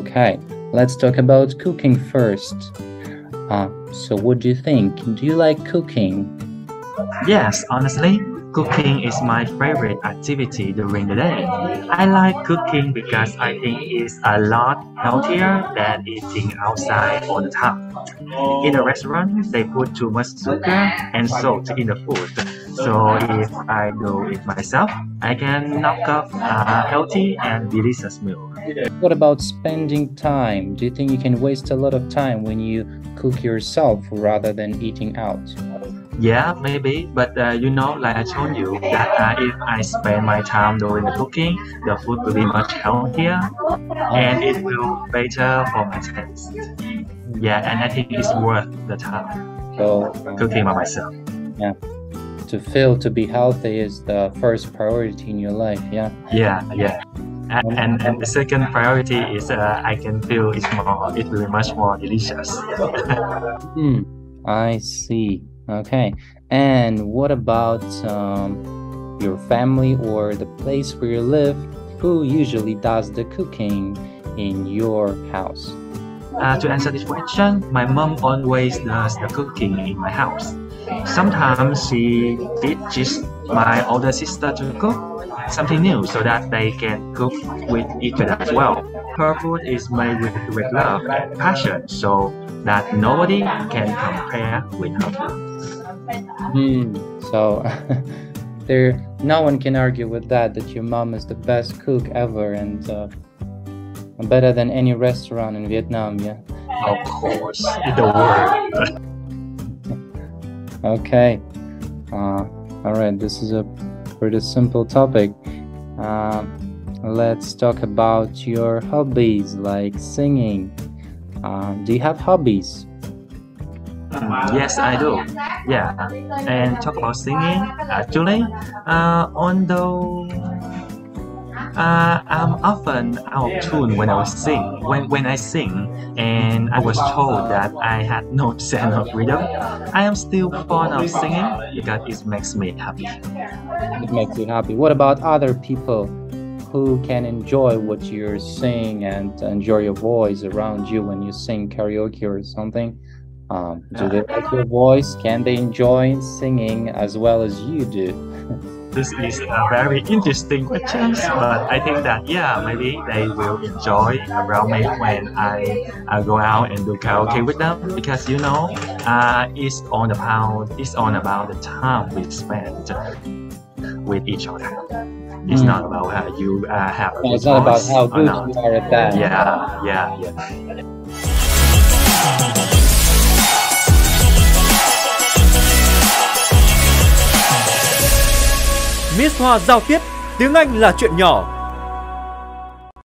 Okay, let's talk about cooking first. So what do you think? Do you like cooking? Yes, honestly, cooking is my favorite activity during the day. I like cooking because I think it's a lot healthier than eating outside all the time. In a restaurant, they put too much sugar and salt in the food. So if I do it myself, I can knock up a healthy and delicious meal. What about spending time? Do you think you can waste a lot of time when you cook yourself rather than eating out? Yeah, maybe, but like I told you, that if I spend my time doing the cooking, the food will be much healthier and it will be better for my taste. Yeah, and I think it's worth the time. So Cooking by myself. yeah, to be healthy is the first priority in your life. Yeah. Yeah. And the second priority is I can feel it will be much more delicious. I see. Okay. And what about your family or the place where you live? Who usually does the cooking in your house? To answer this question, my mom always does the cooking in my house. Sometimes she teaches my older sister to cook something new so that they can cook with each other as well. Her food is made with love and passion so that nobody can compare with her food. So no one can argue with that your mom is the best cook ever and better than any restaurant in Vietnam, yeah? Of course, in the world. Okay. Alright, this is a pretty simple topic. Let's talk about your hobbies, like singing. Do you have hobbies? Yes, I do. Yeah, and talk about singing. Actually, although I'm often out of tune when I sing, and I was told that I had no sense of rhythm. I am still fond of singing because it makes me happy. It makes you happy. What about other people who can enjoy what you're saying and enjoy your voice around you when you sing karaoke or something? Do they like your voice? Can they enjoy singing as well as you do? This is a very interesting question, but I think that maybe they will enjoy around me when I go out and do karaoke with them because it's all about the time we spend with each other. It's not about how you have. It's not about how good you are at that. Yeah. Miss Hoa Giao Tiếp, tiếng Anh là chuyện nhỏ.